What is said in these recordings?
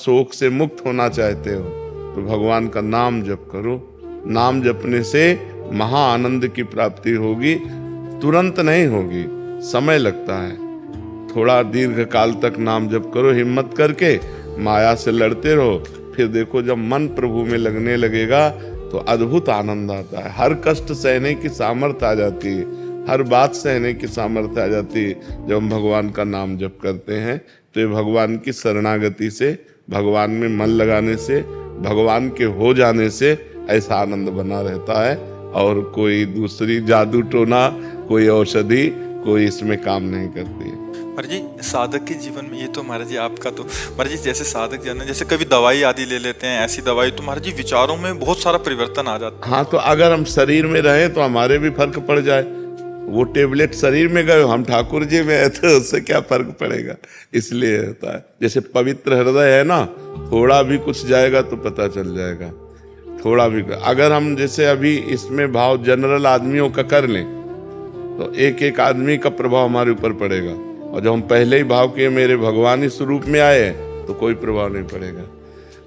शोक से मुक्त होना चाहते हो तो भगवान का नाम जप करो। नाम जपने से महा आनंद की प्राप्ति होगी। तुरंत नहीं होगी, समय लगता है। थोड़ा दीर्घ काल तक नाम जप करो, हिम्मत करके माया से लड़ते रहो। फिर देखो जब मन प्रभु में लगने लगेगा तो अद्भुत आनंद आता है। हर कष्ट सहने की सामर्थ्य आ जाती है, हर बात सहने की सामर्थ्य आ जाती है जब हम भगवान का नाम जप करते हैं। तो ये भगवान की शरणागति से, भगवान में मन लगाने से, भगवान के हो जाने से ऐसा आनंद बना रहता है। और कोई दूसरी जादू टोना, कोई औषधि, कोई इसमें काम नहीं करती है। महाराज जी, साधक के जीवन में ये तो महाराज जी आपका तो महाराज जी जैसे साधक जन जैसे कभी दवाई आदि ले लेते हैं, ऐसी दवाई तो महाराज जी विचारों में बहुत सारा परिवर्तन आ जाता है। हाँ, तो अगर हम शरीर में रहें तो हमारे भी फर्क पड़ जाए। वो टेबलेट शरीर में गए, हम ठाकुर जी में है तो उससे क्या फर्क पड़ेगा। इसलिए होता है। जैसे पवित्र हृदय है ना, थोड़ा भी कुछ जाएगा तो पता चल जाएगा। थोड़ा भी अगर हम जैसे अभी इसमें भाव जनरल आदमियों का कर लें तो एक एक आदमी का प्रभाव हमारे ऊपर पड़ेगा। और जब हम पहले ही भाव किए मेरे भगवान इस रूप में आए हैं तो कोई प्रभाव नहीं पड़ेगा।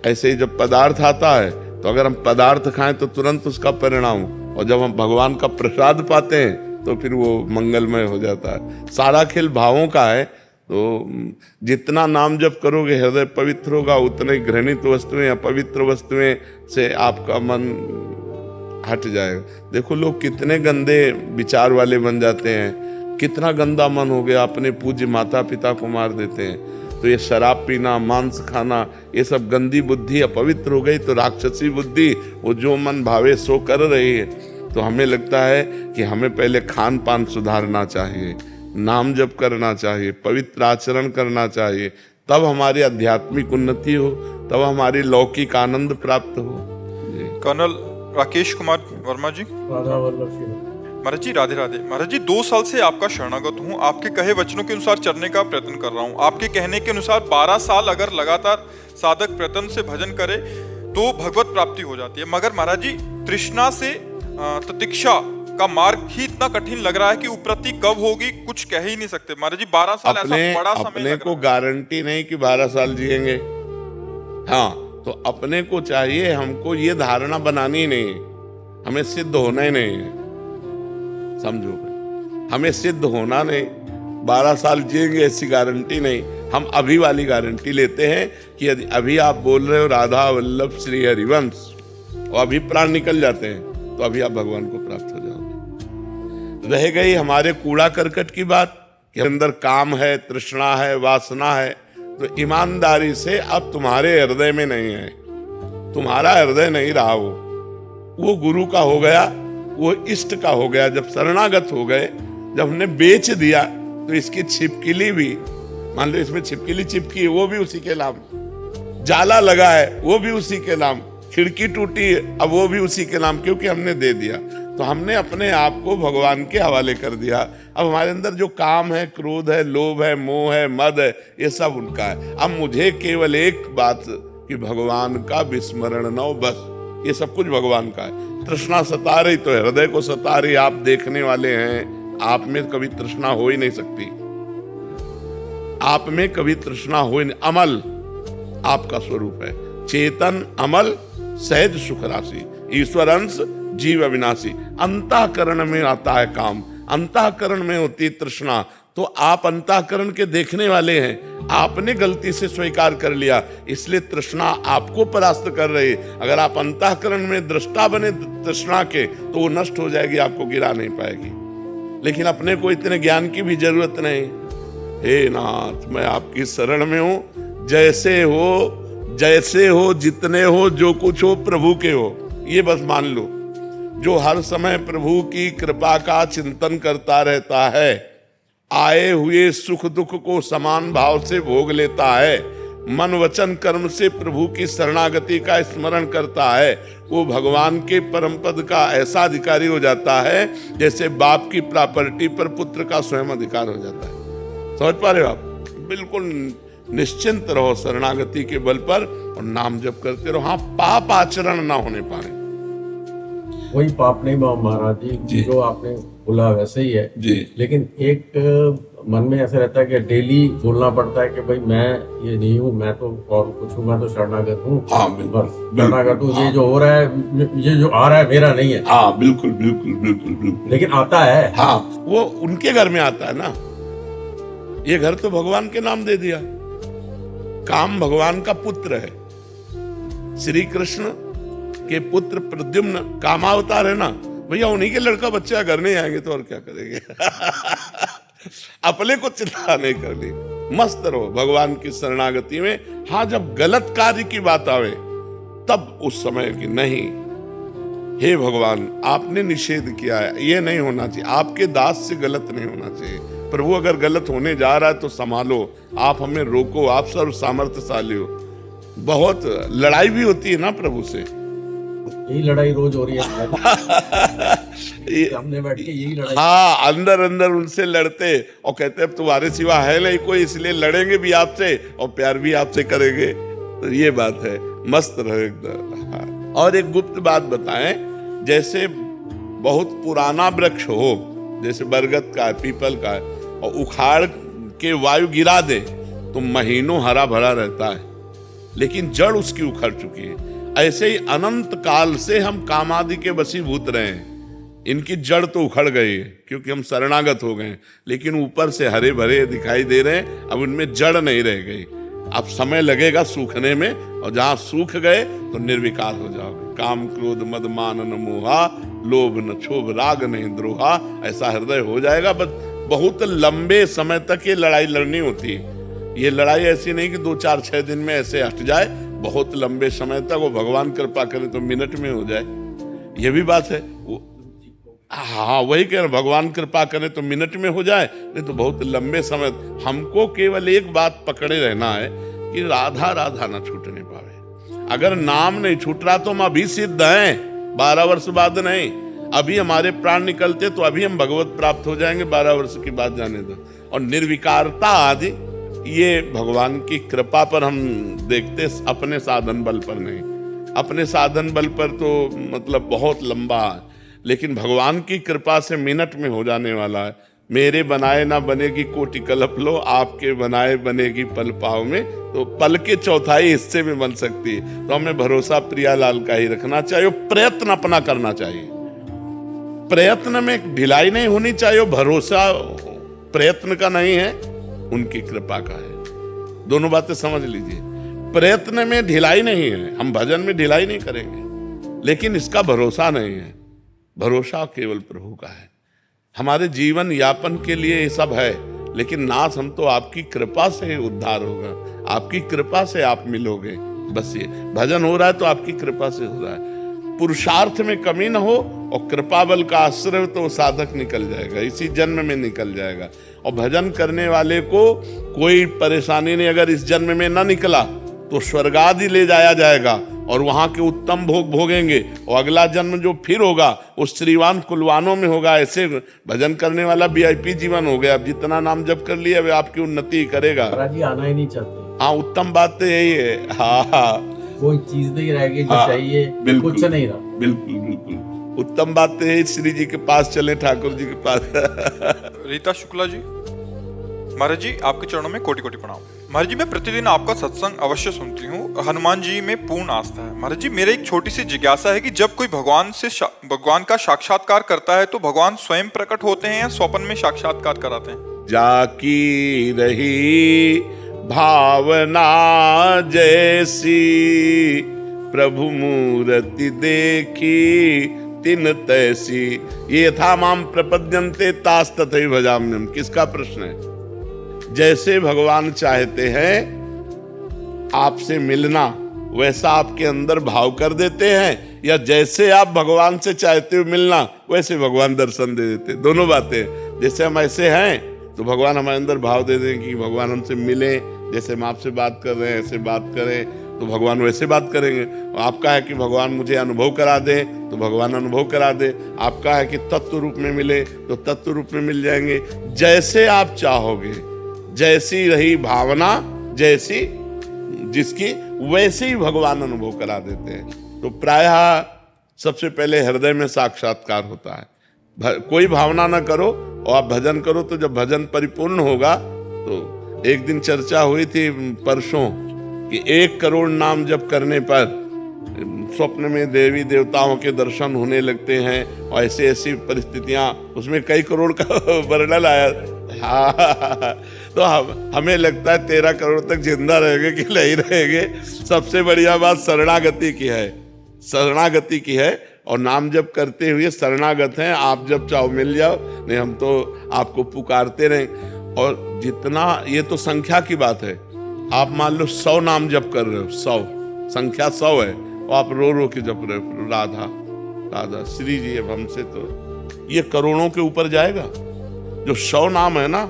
ऐसे ही जब पदार्थ आता है तो अगर हम पदार्थ खाएं तो तुरंत उसका परिणाम, और जब हम भगवान का प्रसाद पाते हैं तो फिर वो मंगलमय हो जाता है। सारा खेल भावों का है। तो जितना नाम जप करोगे हृदय पवित्र होगा, उतने घृणित वस्तुएं या पवित्र वस्तुएं से आपका मन हट जाएगा। देखो लोग कितने गंदे विचार वाले बन जाते हैं, कितना गंदा मन हो गया, अपने पूज्य माता पिता को मार देते हैं। तो ये शराब पीना, मांस खाना, ये सब गंदी बुद्धि अपवित्र हो गई। तो राक्षसी बुद्धि वो जो मन भावे सो कर रही है। तो हमें लगता है कि हमें पहले खान पान सुधारना चाहिए, नाम जप करना चाहिए, पवित्र आचरण करना चाहिए, तब हमारी आध्यात्मिक उन्नति हो, तब हमारी लौकिक आनंद प्राप्त हो। कर्नल राकेश कुमार वर्मा जी, महाराज जी राधे राधे। महाराज जी 2 साल से आपका शरणागत हूँ, आपके कहे वचनों के अनुसार चलने का प्रयत्न कर रहा हूँ। आपके कहने के अनुसार 12 साल अगर लगातार साधक प्रयत्न से भजन करे तो भगवत प्राप्ति हो जाती है। मगर महाराज जी तृष्णा से प्रतीक्षा का मार्ग ही इतना कठिन लग रहा है कि उपरति कब होगी कुछ कह ही नहीं सकते। महाराज जी 12 साल ऐसा बड़ा समय अपने को गारंटी नहीं कि 12 साल जिएंगे। हाँ, तो अपने को चाहिए, हमको ये धारणा बनानी नहीं है, हमें सिद्ध होना ही नहीं है। समझो, हमें सिद्ध होना नहीं। 12 साल जिएंगे ऐसी गारंटी नहीं। हम अभी वाली गारंटी लेते हैं कि यदि अभी आप बोल रहे हो राधा वल्लभ श्री हरिवंश और अभी प्राण निकल जाते हैं तो अभी आप भगवान को प्राप्त हो जाओगे। रह गई हमारे कूड़ा करकट की बात कि अंदर काम है, तृष्णा है, वासना है, तो ईमानदारी से अब तुम्हारे हृदय में नहीं है, तुम्हारा हृदय नहीं रहा। वो गुरु का हो गया, वो इष्ट का हो गया। जब शरणागत हो गए, जब हमने बेच दिया तो इसकी छिपकली भी, मान लो इसमें छिपकली चिपकी है, वो भी उसी के नाम, जाला लगा है वो भी उसी के नाम, खिड़की टूटी अब वो भी उसी के नाम, क्योंकि हमने दे दिया। तो हमने अपने आप को भगवान के हवाले कर दिया। अब हमारे अंदर जो काम है, क्रोध है, लोभ है, मोह है, मद है, ये सब उनका है। अब मुझे केवल एक बात कि भगवान का विस्मरण न हो, बस ये सब कुछ भगवान का है। तृष्णा सता रही तो हृदय को सता रही, आप देखने वाले हैं, आप में कभी तृष्णा हो ही नहीं सकती, आप में कभी तृष्णा हो ही नहीं। अमल आपका स्वरूप है, चेतन अमल सहज सुख राशि, ईश्वर अंश जीव अविनाशी। अंतःकरण में आता है काम, अंतःकरण में होती तृष्णा। तो आप अंतःकरण के देखने वाले हैं, आपने गलती से स्वीकार कर लिया, इसलिए तृष्णा आपको परास्त कर रही है। अगर आप अंतःकरण में दृष्टा बने तृष्णा के तो वो नष्ट हो जाएगी, आपको गिरा नहीं पाएगी। लेकिन अपने को इतने ज्ञान की भी जरूरत नहीं। हे नाथ, मैं आपकी शरण में हूं, जैसे हो, जितने हो, जो कुछ हो प्रभु के हो, ये बस मान लो। जो हर समय प्रभु की कृपा का चिंतन करता रहता है, आए हुए सुख दुख को समान भाव से भोग लेता है, मन वचन कर्म से प्रभु की शरणागति का स्मरण करता है, वो भगवान के परम पद का ऐसा अधिकारी हो जाता है जैसे बाप की प्रॉपर्टी पर पुत्र का स्वयं अधिकार हो जाता है। समझ पा रहे हो आप? बिल्कुल निश्चिंत रहो शरणागति के बल पर और नाम जप करते रहो। हाँ, पाप आचरण ना होने पाए, वही पाप नहीं महाराज जी, जो आपने बोला वैसे ही है जी। लेकिन एक मन में ऐसा रहता है कि डेली बोलना पड़ता है कि भाई मैं ये नहीं हूँ, मैं तो और कुछ हूँ, मैं तो शरणागत हूँ। हाँ, बिल्कुल, बस शरणागत हूँ। हाँ। ये जो हो रहा है, ये जो आ रहा है मेरा नहीं है। हाँ, बिल्कुल बिल्कुल बिल्कुल बिल्कुल। लेकिन आता है। हाँ, वो उनके घर में आता है ना। ये घर तो भगवान के नाम दे दिया। काम भगवान का पुत्र है। श्री कृष्ण के पुत्र प्रद्युम्न कामावतार है ना भैया, उन्हीं के लड़का बच्चा घर नहीं आएंगे तो और क्या करेंगे। अपने को चिंता नहीं करनी, मस्त रहो भगवान की शरणागति में। हाँ, जब गलत कार्य की बात आवे तब उस समय की नहीं, हे भगवान आपने निषेध किया है, ये नहीं होना चाहिए, आपके दास से गलत नहीं होना चाहिए। प्रभु अगर गलत होने जा रहा है तो संभालो, आप हमें रोको, आप सर्व सामर्थ्यशाली हो। बहुत लड़ाई भी होती है ना प्रभु से। यही लड़ाई रोज हो रही है। हमने बैठ के यही लड़ाई। हाँ, अंदर अंदर उनसे लड़ते और कहते अब तुम्हारे सिवा है नहीं कोई, इसलिए लड़ेंगे भी आपसे और प्यार भी आपसे करेंगे। तो ये बात है, मस्त रहो एकदम। हाँ। और एक गुप्त बात बताएं, जैसे बहुत पुराना वृक्ष हो, जैसे बरगद का है, पीपल का है, और उखाड़ के वायु गिरा दे तो महीनों हरा भरा रहता है, लेकिन जड़ उसकी उखड़ चुकी है। ऐसे ही अनंत काल से हम कामादि के वशीभूत रहे हैं, इनकी जड़ तो उखड़ गई है क्योंकि हम शरणागत हो गए, लेकिन ऊपर से हरे भरे दिखाई दे रहे हैं, अब उनमें जड़ नहीं रह गई। अब समय लगेगा सूखने में, और जहां सूख गए तो निर्विकार हो जाओगे। काम क्रोध मद मान न मोहा, लोभ न क्षोभ राग नहीं द्रोहा, ऐसा हृदय हो जाएगा। बस बहुत लंबे समय तक ये लड़ाई लड़नी होती है। ये लड़ाई ऐसी नहीं कि 2-4-6 दिन में ऐसे हट जाए, बहुत लंबे समय तक। वो भगवान कृपा करे तो मिनट में हो जाए, ये भी बात है। हाँ, वही कह रहे, भगवान कृपा करे तो मिनट में हो जाए, नहीं तो बहुत लंबे समय। हमको केवल एक बात पकड़े रहना है कि राधा राधा ना छूटने पावे। अगर नाम नहीं छूट रहा तो हम अभी सिद्ध हैं, 12 वर्ष बाद नहीं। अभी हमारे प्राण निकलते तो अभी हम भगवत प्राप्त हो जाएंगे, 12 वर्ष की बात जाने दो। और निर्विकारता आदि ये भगवान की कृपा पर हम देखते, अपने साधन बल पर नहीं। अपने साधन बल पर तो मतलब बहुत लंबा है, लेकिन भगवान की कृपा से मिनट में हो जाने वाला है। मेरे बनाए ना बनेगी कोटि कल्प लो, आपके बनाए बनेगी पल पाव में। तो पल के चौथाई हिस्से में बन सकती है। तो हमें भरोसा प्रियालाल का ही रखना चाहिए, प्रयत्न अपना करना चाहिए। प्रयत्न में ढिलाई नहीं होनी चाहिए। भरोसा प्रयत्न का नहीं है, उनकी कृपा का है। दोनों बातें समझ लीजिए। प्रयत्न में ढिलाई नहीं है, हम भजन में ढिलाई नहीं करेंगे, लेकिन इसका भरोसा नहीं है। भरोसा केवल प्रभु का है। हमारे जीवन यापन के लिए ये सब है, लेकिन नाथ हम तो आपकी कृपा से उद्धार होगा, आपकी कृपा से आप मिलोगे। बस ये भजन हो रहा है तो आपकी कृपा से हो रहा है। पुरुषार्थ में कमी न हो और कृपा बल का आश्रय तो साधक निकल जाएगा, इसी जन्म में निकल जाएगा। और भजन करने वाले को कोई परेशानी नहीं। अगर इस जन्म में न निकला तो स्वर्गादि ले जाया जाएगा और वहां के उत्तम भोग भोगेंगे, और अगला जन्म जो फिर होगा वो श्रीवान कुलवानों में होगा। ऐसे भजन करने वाला VIP जीवन हो गया। अब जितना नाम जप कर लिया वे आपकी उन्नति करेगा। जी आना ही नहीं चाहते। हाँ, उत्तम बात तो यही है। हाँ, कोई चीज नहीं रहेगी जो चाहिए, कुछ नहीं रहा। बिल्कुल बिल्कुल उत्तम बात तो है। श्री जी के पास चले, ठाकुर जी के पास। रीता शुक्ला जी, महाराज जी आपके चरणों में कोटि कोटि प्रणाम। महाराज जी, मैं प्रतिदिन आपका सत्संग अवश्य सुनती हूँ। हनुमान जी में पूर्ण आस्था है। महाराज जी, मेरा एक छोटी सी जिज्ञासा है कि जब कोई भगवान का साक्षात्कार करता है तो भगवान स्वयं प्रकट होते हैं या स्वप्न में साक्षात्कार कराते हैं? जाकी रही भावना जैसी, प्रभु मूर्ति देखी तिन तैसी। ये था माम प्रपद्यन्ते तास तथैव भजाम्यहम्। किसका प्रश्न है? जैसे भगवान चाहते हैं आपसे मिलना, वैसा आपके अंदर भाव कर देते हैं, या जैसे आप भगवान से चाहते हो मिलना, वैसे भगवान दर्शन दे देते। दोनों बातें। जैसे हम ऐसे हैं तो भगवान हमारे अंदर भाव दे दें कि भगवान हमसे मिले, जैसे हम आपसे बात कर रहे हैं ऐसे बात करें तो भगवान वैसे बात करेंगे। और आपका है कि भगवान मुझे अनुभव करा दे तो भगवान अनुभव करा दे। आपका है कि तत्व रूप में मिले तो तत्व रूप में मिल जाएंगे। जैसे आप चाहोगे, जैसी रही भावना जैसी जिसकी, वैसे ही भगवान अनुभव करा देते हैं। तो प्रायः सबसे पहले हृदय में साक्षात्कार होता है, कोई भावना ना करो और आप भजन करो, तो जब भजन परिपूर्ण होगा तो एक दिन चर्चा हुई थी परसों कि 1 करोड़ नाम जप करने पर स्वप्न में देवी देवताओं के दर्शन होने लगते हैं और ऐसी ऐसी परिस्थितियां, उसमें कई करोड़ का वर्णन आया। हाँ, तो हमें लगता है 13 करोड़ तक जिंदा रहेंगे कि नहीं रहेंगे। सबसे बढ़िया बात शरणागति की है, शरणागति की है, और नाम जप करते हुए शरणागत हैं। आप जब चाहो मिल जाओ, नहीं हम तो आपको पुकारते रहें। और जितना, ये तो संख्या की बात है, आप मान लो 100 नाम जप कर रहे हो, 100 संख्या 100 है, और आप रो रो के जप रहे हो राधा राधा श्री जी। अब हमसे तो ये करोड़ों के ऊपर जाएगा। जो 100 नाम है ना,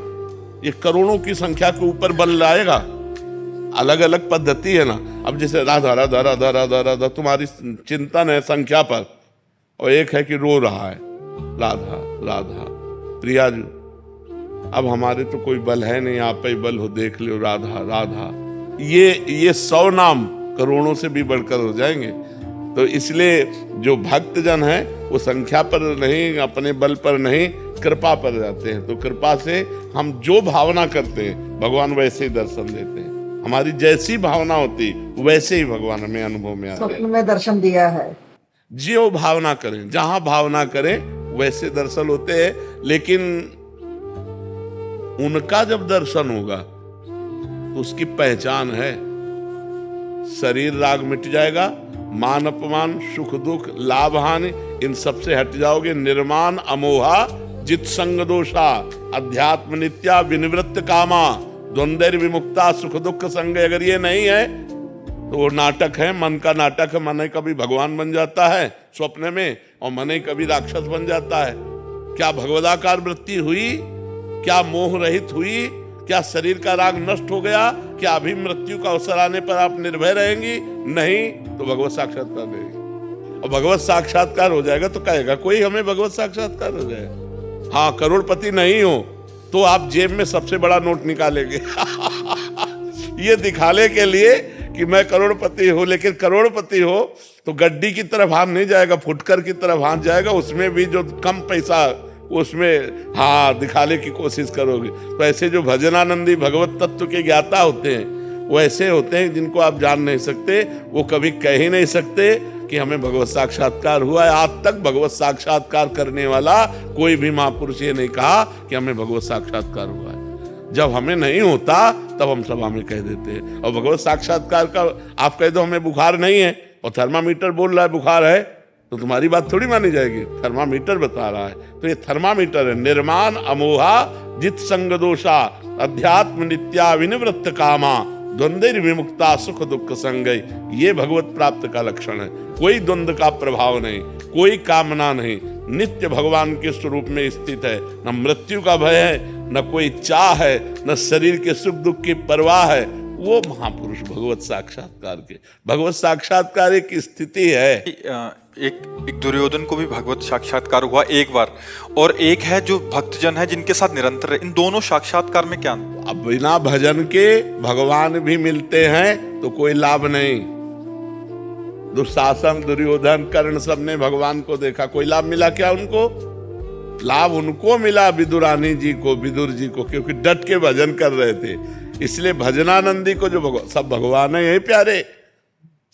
ये करोड़ों की संख्या के ऊपर बन लाएगा। अलग अलग पद्धति है ना। अब जैसे राधा राधा राधा राधा राधा तुम्हारी चिंतन है संख्या पर, और एक है कि रो रहा है राधा राधा प्रिया जी। अब हमारे तो कोई बल है नहीं, आप ही बल हो, देख लो राधा राधा। ये 100 नाम करोड़ों से भी बढ़कर हो जाएंगे। तो इसलिए जो भक्त जन है वो संख्या पर नहीं, अपने बल पर नहीं, कृपा पर जाते हैं। तो कृपा से हम जो भावना करते हैं भगवान वैसे ही दर्शन देते हैं। हमारी जैसी भावना होती वैसे ही भगवान हमें अनुभव में आते हैं। स्वप्न में दर्शन दिया है। जो भावना करें, जहां भावना करें वैसे दर्शन होते हैं। लेकिन उनका जब दर्शन होगा तो उसकी पहचान है, शरीर राग मिट जाएगा, मान अपमान सुख दुख लाभ हानि इन सब से हट जाओगे। निर्माण अमोहा जित संग दोषा अध्यात्म नित्या विनिवृत्त कामा द्वंद्व विमुक्ता सुख दुख संग। अगर ये नहीं है तो वो नाटक है, मन का नाटक है। मन कभी भगवान बन जाता है स्वप्न में, और मन कभी राक्षस बन जाता है। क्या भगवदाकार वृत्ति हुई? क्या मोह रहित हुई? क्या शरीर का राग नष्ट हो गया? क्या अभी मृत्यु का अवसर आने पर आप निर्भय रहेंगी? नहीं, तो भगवत साक्षात्कार रहेगी। और भगवत साक्षात्कार हो जाएगा तो कहेगा कोई हमें भगवत साक्षात्कार हो जाएगा। हाँ, करोड़पति नहीं हो तो आप जेब में सबसे बड़ा नोट निकालेंगे ये दिखाने के लिए कि मैं करोड़पति हूं। लेकिन करोड़पति हो तो गड्डी की तरफ हाथ नहीं जाएगा, फुटकर की तरफ हाथ जाएगा। उसमें भी जो कम पैसा, उसमें हाँ दिखाने की कोशिश करोगे। तो ऐसे जो भजनानंदी भगवत तत्व के ज्ञाता होते हैं वो ऐसे होते हैं जिनको आप जान नहीं सकते। वो कभी कह ही नहीं सकते कि हमें भगवत साक्षात्कार हुआ है। आज तक भगवत साक्षात्कार करने वाला कोई भी महापुरुष ये नहीं कहा कि हमें भगवत साक्षात्कार हुआ है। जब हमें नहीं होता तब हम सब हमें कह देते हैं। और भगवत साक्षात्कार का आप कह दो हमें बुखार नहीं है और थर्मामीटर बोल रहा है बुखार है, तो तुम्हारी बात थोड़ी मानी जाएगी। थर्मामीटर बता रहा है तो ये थर्मामीटर है। निर्माण अमोहा जित संग दोषा अध्यात्म नित्या विनिवृत्त कामा द्वंद्व विमुक्ता सुख दुख संगय। ये भगवत प्राप्त का लक्षण है। कोई द्वंद्व का प्रभाव नहीं, कोई कामना नहीं, नित्य भगवान के स्वरूप में स्थित है। न मृत्यु का भय है, न कोई चाह है, न शरीर के सुख दुख की परवाह है। वो महापुरुष भगवत साक्षात्कार के, भगवत साक्षात्कार एक स्थिति है। एक दुर्योधन को भी भगवत साक्षात्कार हुआ एक बार, और एक है जो भक्तजन है जिनके साथ निरंतर है। इन दोनों साक्षात्कार में क्या? अब बिना भजन के भगवान भी मिलते हैं तो कोई लाभ नहीं। दुशासन दुर्योधन कर्ण सबने भगवान को देखा, कोई लाभ मिला क्या उनको? लाभ उनको मिला विदुरानी जी को, विदुर जी को, क्योंकि डट के भजन कर रहे थे। इसलिए भजनानंदी को जो सब भगवान है, यही प्यारे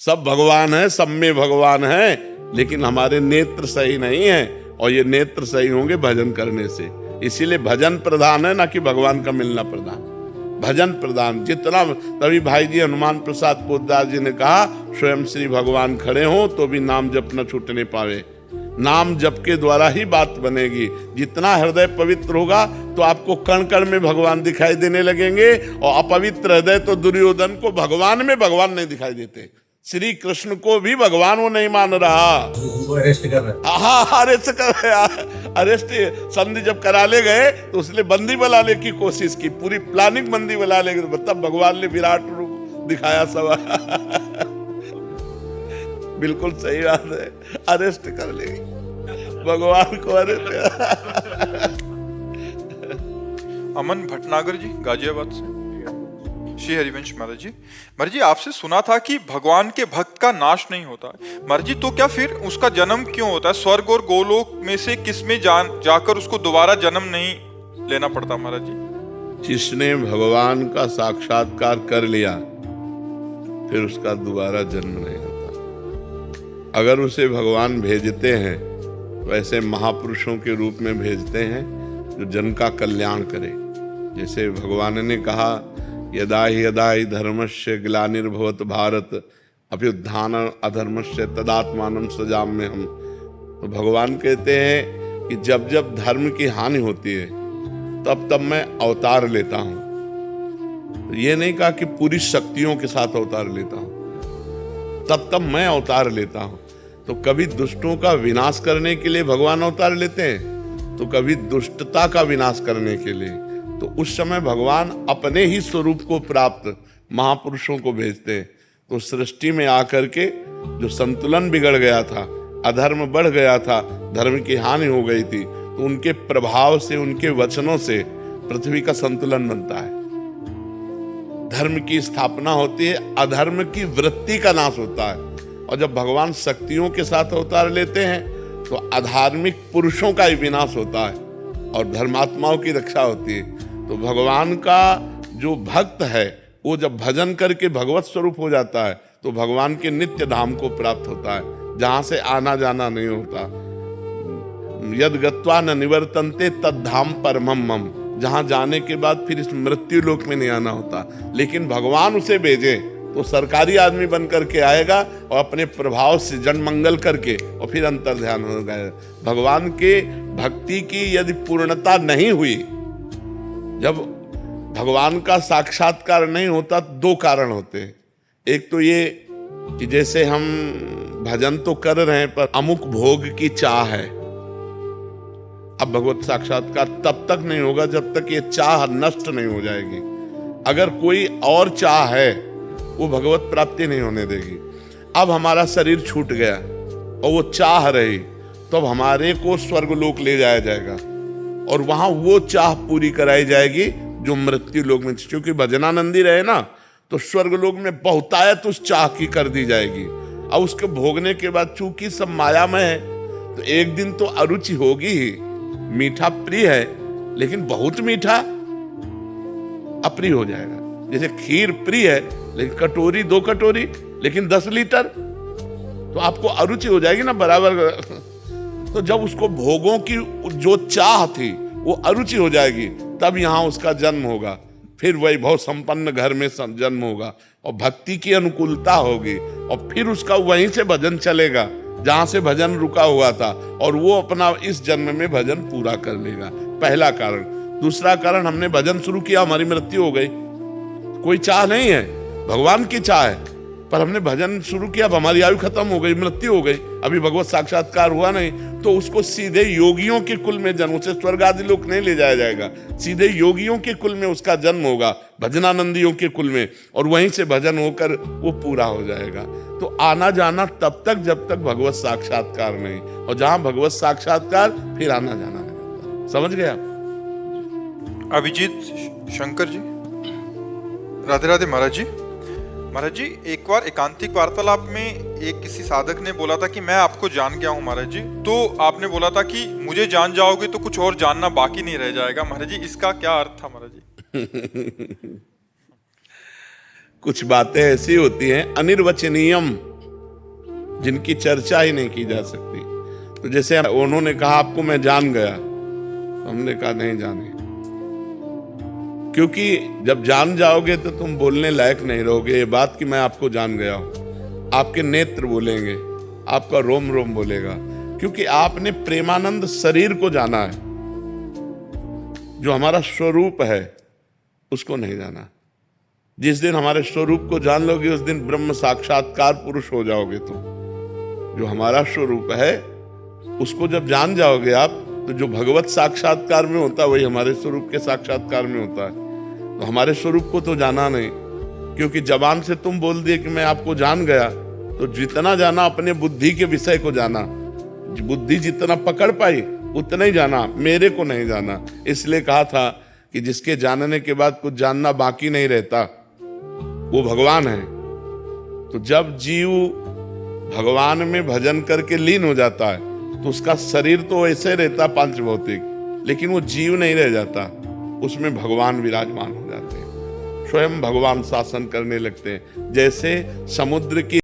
सब भगवान है, सब में भगवान है। लेकिन हमारे नेत्र सही नहीं है, और ये नेत्र सही होंगे भजन करने से। इसीलिए भजन प्रधान है, ना कि भगवान का मिलना प्रधान। भजन प्रधान जितना, तभी भाई जी हनुमान प्रसाद पोद्दार जी ने कहा स्वयं श्री भगवान खड़े हो तो भी नाम जप न छूटने पावे। नाम जप के द्वारा ही बात बनेगी। जितना हृदय पवित्र होगा तो आपको कण कण में भगवान दिखाई देने लगेंगे, और अपवित्र हृदय तो दुर्योधन को भगवान में भगवान नहीं दिखाई देते। श्री कृष्ण को भी भगवान वो नहीं मान रहा, उनको अरेस्ट कर रहे। हाँ अरेस्ट कर रहे। अरेस्ट संधि जब करा ले गए तो उसने बंदी बनाने की कोशिश की, पूरी प्लानिंग बंदी बना ले गए। तब भगवान ने विराट रूप दिखाया सब बिल्कुल सही बात है, अरेस्ट कर ले भगवान को अरेस्ट। अमन भटनागर जी गाजियाबाद से, श्री हरिवंश महाराज जी। महाराज जी, आपसे सुना था कि भगवान के भक्त का नाश नहीं होता है। महाराज जी, तो क्या फिर उसका जन्म क्यों होता है? स्वर्ग और गोलोक में से किस में जाकर उसको दोबारा जन्म नहीं लेना पड़ता महाराज जी? जिसने भगवान का साक्षात्कार कर लिया फिर उसका दोबारा जन्म नहीं होता। अगर उसे भगवान भेजते हैं तो ऐसे महापुरुषों के रूप में भेजते हैं जो जन का कल्याण करे। जैसे भगवान ने कहा, यदा ही धर्मस्य ग्लानिर्भवत भारत अभ्युत्थान अधर्मस्य तदात्मानं सृजाम्यहम्। तो भगवान कहते हैं कि जब जब धर्म की हानि होती है तब तब मैं अवतार लेता हूं। तो ये नहीं कहा कि पूरी शक्तियों के साथ अवतार लेता हूं, तब तब मैं अवतार लेता हूं। तो कभी दुष्टों का विनाश करने के लिए भगवान अवतार लेते हैं, तो कभी दुष्टता का विनाश करने के लिए। तो उस समय भगवान अपने ही स्वरूप को प्राप्त महापुरुषों को भेजते हैं। तो सृष्टि में आकर के जो संतुलन बिगड़ गया था, अधर्म बढ़ गया था, धर्म की हानि हो गई थी, तो उनके प्रभाव से, उनके वचनों से पृथ्वी का संतुलन बनता है। धर्म की स्थापना होती है, अधर्म की वृत्ति का नाश होता है। और जब भगवान शक्तियों के साथ अवतार लेते हैं तो अधार्मिक पुरुषों का ही विनाश होता है और धर्मात्माओं की रक्षा होती है। तो भगवान का जो भक्त है वो जब भजन करके भगवत स्वरूप हो जाता है तो भगवान के नित्य धाम को प्राप्त होता है, जहां से आना जाना नहीं होता। यद गत्वा न निवर्तन्ते तद धाम परमम मम, जहां जाने के बाद फिर इस मृत्यु लोक में नहीं आना होता। लेकिन भगवान उसे भेजे तो सरकारी आदमी बन करके आएगा और अपने प्रभाव से जन मंगल करके और फिर अंतर ध्यान हो गए। भगवान के भक्ति की यदि पूर्णता नहीं हुई, जब भगवान का साक्षात्कार नहीं होता, दो कारण होते हैं। एक तो ये कि जैसे हम भजन तो कर रहे हैं पर अमुक भोग की चाह है। अब भगवत साक्षात्कार तब तक नहीं होगा जब तक ये चाह नष्ट नहीं हो जाएगी। अगर कोई और चाह है वो भगवत प्राप्ति नहीं होने देगी। अब हमारा शरीर छूट गया और वो चाह रही, तो अब हमारे को स्वर्गलोक ले जाया जाएगा और वहां वो चाह पूरी कराई जाएगी जो मृत्यु लोक में। क्योंकि भजनानंदी रहे ना, तो स्वर्गलोक में बहुतायत उस चाह की कर दी जाएगी। अब उसके भोगने के बाद चूंकि सब मायामय है तो एक दिन तो अरुचि होगी ही। मीठा प्रिय है लेकिन बहुत मीठा अप्रिय हो जाएगा। जैसे खीर प्रिय है लेकिन कटोरी 2 कटोरी लेकिन 10 लीटर, तो आपको अरुचि हो जाएगी ना बराबर। तो जब उसको भोगों की जो चाह थी वो अरुचि हो जाएगी, तब यहां उसका जन्म होगा। फिर वैभव संपन्न घर में जन्म होगा और भक्ति की अनुकूलता होगी और फिर उसका वहीं से भजन चलेगा जहां से भजन रुका हुआ था, और वो अपना इस जन्म में भजन पूरा कर लेगा। पहला कारण। दूसरा कारण, हमने भजन शुरू किया, हमारी मृत्यु हो गई। कोई चाह नहीं है, भगवान की चाह है, पर हमने भजन शुरू किया, अब हमारी आयु खत्म हो गई, मृत्यु हो गई, अभी भगवत साक्षात्कार हुआ नहीं, तो उसको सीधे योगियों के कुल में जन्म, उसे स्वर्ग आदि लोक नहीं ले जाया जाएगा, सीधे योगियों के कुल में उसका जन्म होगा, भजनानंदियों के कुल में, और वहीं से भजन होकर वो पूरा हो जाएगा। तो आना जाना तब तक जब तक भगवत साक्षात्कार नहीं, और जहां भगवत साक्षात्कार फिर आना जाना नहीं होता। समझ गए आप? अभिजीत शंकर जी, राधे राधे महाराज जी। महाराज जी, एक बार एकांतिक वार्तालाप में एक किसी साधक ने बोला था कि मैं आपको जान गया हूँ महाराज जी, तो आपने बोला था कि मुझे जान जाओगे तो कुछ और जानना बाकी नहीं रह जाएगा। महाराज जी, इसका क्या अर्थ था महाराज जी? कुछ बातें ऐसी होती हैं अनिर्वचनीयम, जिनकी चर्चा ही नहीं की जा सकती। तो जैसे उन्होंने कहा आपको मैं जान गया, हमने कहा नहीं जाने, क्योंकि जब जान जाओगे तो तुम बोलने लायक नहीं रहोगे। ये बात कि मैं आपको जान गया हूं, आपके नेत्र बोलेंगे, आपका रोम रोम बोलेगा, क्योंकि आपने प्रेमानंद शरीर को जाना है, जो हमारा स्वरूप है उसको नहीं जाना। जिस दिन हमारे स्वरूप को जान लोगे उस दिन ब्रह्म साक्षात्कार पुरुष हो जाओगे। तुम जो हमारा स्वरूप है उसको जब जान जाओगे आप, तो जो भगवत साक्षात्कार में होता है वही हमारे स्वरूप के साक्षात्कार में होता है। तो हमारे स्वरूप को तो जाना नहीं, क्योंकि जबान से तुम बोल दिए कि मैं आपको जान गया, तो जितना जाना अपने बुद्धि के विषय को जाना, बुद्धि जितना पकड़ पाई उतना ही जाना, मेरे को नहीं जाना। इसलिए कहा था कि जिसके जानने के बाद कुछ जानना बाकी नहीं रहता वो भगवान है। तो जब जीव भगवान में भजन करके लीन हो जाता है तो उसका शरीर तो ऐसे रहता पंच भौतिक, लेकिन वो जीव नहीं रह जाता, उसमें भगवान विराजमान हो जाते हैं, स्वयं भगवान शासन करने लगते हैं। जैसे समुद्र की